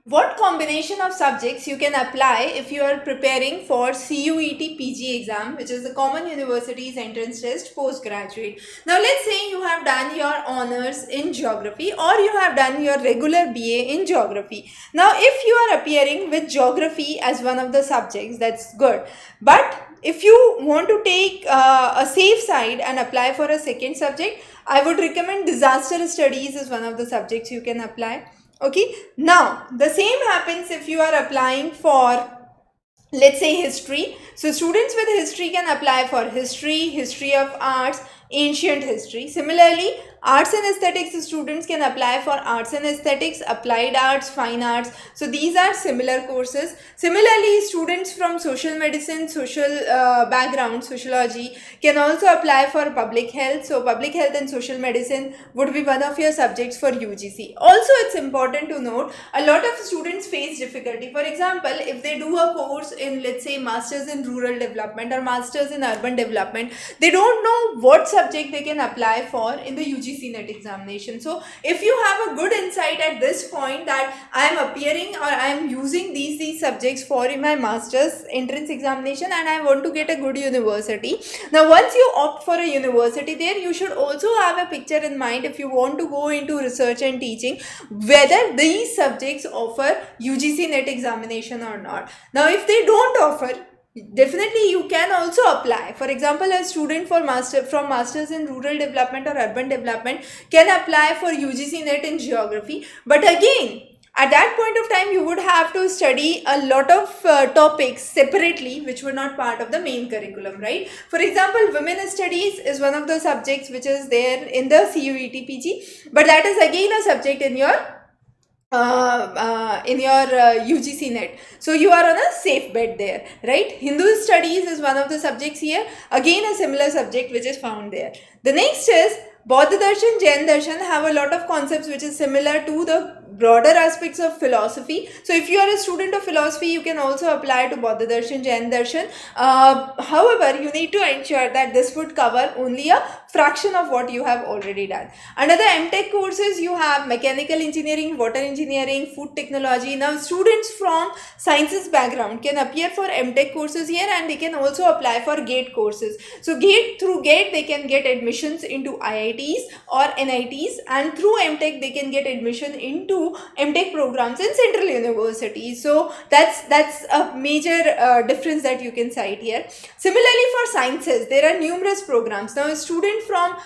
what combination of subjects you can apply if you are preparing for CUET PG exam, which is the Common Universities Entrance Test postgraduate. Now let's say you have done your honors in geography or you have done your regular BA in geography. Now if you are appearing with geography as one of the subjects, that's good. But if you want to take a safe side and apply for a second subject, I would recommend disaster studies as one of the subjects you can apply. Okay, now the same happens if you are applying for, let's say, history. So students with history can apply for history, history of arts, ancient history. Similarly, arts and aesthetics students can apply for arts and aesthetics, applied arts, fine arts. So these are similar courses. Similarly, students from social medicine, social background, sociology, can also apply for public health. So public health and social medicine would be one of your subjects for UGC. Also, it's important to note, a lot of students face difficulty. For example, if they do a course in, let's say, masters in rural development or masters in urban development, they don't know what subject they can apply for in the UGC NET examination. So if you have a good insight at this point that I am appearing or I am using these subjects for in my master's entrance examination and I want to get a good university, now once you opt for a university there, you should also have a picture in mind if you want to go into research and teaching, whether these subjects offer UGC NET examination or not. Now if they don't offer, definitely you can also apply. For example, a student from masters in rural development or urban development can apply for UGC NET in geography. But again, at that point of time, you would have to study a lot of topics separately, which were not part of the main curriculum, right? For example, women studies is one of the subjects which is there in the CUET PG, but that is again a subject in your UGC NET. So you are on a safe bet there, right? Hindu studies is one of the subjects here. Again, a similar subject which is found there. The next is Bauddha Darshan, Jain Darshan have a lot of concepts which is similar to the broader aspects of philosophy. So if you are a student of philosophy, you can also apply to Bauddha Darshan, Jain Darshan. However, you need to ensure that this would cover only a fraction of what you have already done. Under the MTech courses, you have mechanical engineering, water engineering, food technology. Now students from sciences background can appear for MTech courses here and they can also apply for GATE courses. So through GATE they can get admissions into IITs or NITs, and through MTech they can get admission into MTech programs in central universities. So that's a major difference that you can cite here. Similarly, for sciences, there are numerous programs. Now a student from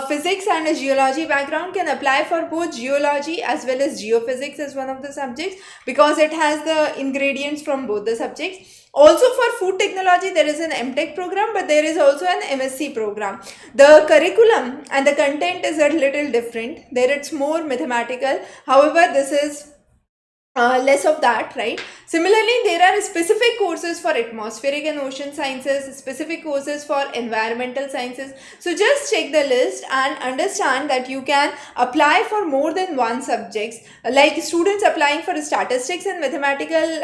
physics and a geology background can apply for both geology as well as geophysics as one of the subjects, because it has the ingredients from both the subjects. Also for food technology, there is an MTech program, but there is also an MSc program. The curriculum and the content is a little different. There it's more mathematical. However, this is less of that, right? Similarly, there are specific courses for atmospheric and ocean sciences, specific courses for environmental sciences. So just check the list and understand that you can apply for more than one subjects. Like students applying for statistics and mathematical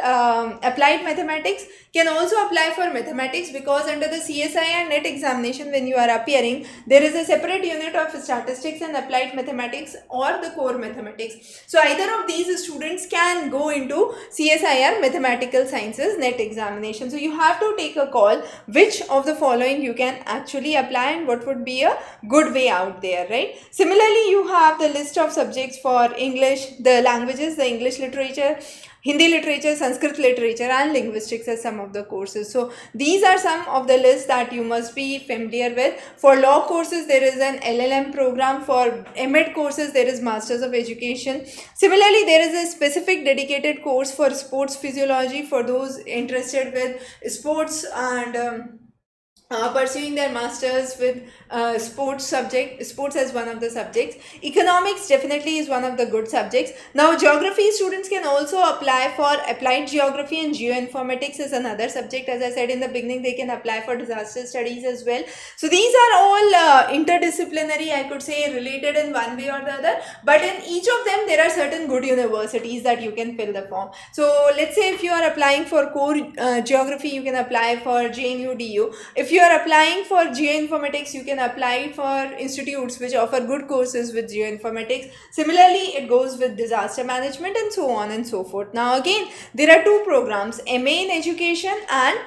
applied mathematics can also apply for mathematics, because under the CSI and NET examination, when you are appearing, there is a separate unit of statistics and applied mathematics or the core mathematics. So either of these students can go into CSIR mathematical sciences NET examination. So you have to take a call which of the following you can actually apply and what would be a good way out there, right? Similarly, you have the list of subjects for English, the languages, the English literature, Hindi literature, Sanskrit literature and linguistics as some of the courses. So these are some of the lists that you must be familiar with. For law courses, there is an LLM program. For MEd courses, there is Masters of Education. Similarly, there is a specific dedicated course for sports physiology for those interested with sports and pursuing their masters with sports as one of the subjects. Economics definitely is one of the good subjects. Now geography students can also apply for applied geography, and geoinformatics is another subject. As I said in the beginning, they can apply for disaster studies as well. So these are all interdisciplinary, I could say, related in one way or the other, but in each of them there are certain good universities that you can fill the form. So let's say if you are applying for core geography, you can apply for JNU DU. If you are applying for geoinformatics, you can apply for institutes which offer good courses with geoinformatics. Similarly, it goes with disaster management and so on and so forth. Now again, there are two programs, MA in Education and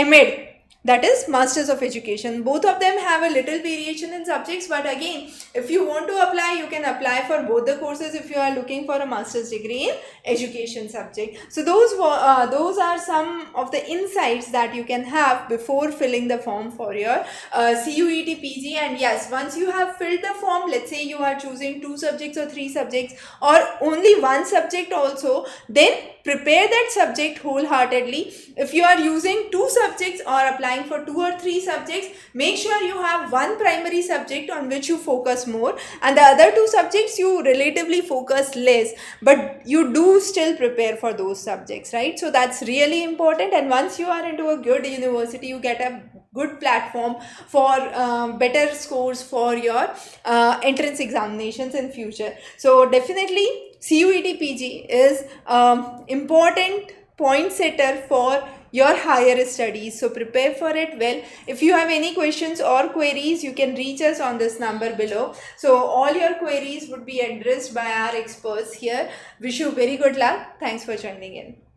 MEd, that is Masters of Education. Both of them have a little variation in subjects, but again, if you want to apply, you can apply for both the courses if you are looking for a master's degree in education subject. So those are some of the insights that you can have before filling the form for your CUET PG. And yes, once you have filled the form, let's say you are choosing 2 subjects or 3 subjects or only one subject also, then prepare that subject wholeheartedly. If you are using 2 subjects or applying for 2 or 3 subjects, make sure you have one primary subject on which you focus more and the other 2 subjects you relatively focus less, but you do still prepare for those subjects, right? So that's really important. And once you are into a good university, you get a good platform for better scores for your entrance examinations in future. So definitely CUET PG is important point setter for your higher studies. So prepare for it well. If you have any questions or queries, you can reach us on this number below. So all your queries would be addressed by our experts here. Wish you very good luck. Thanks for joining in.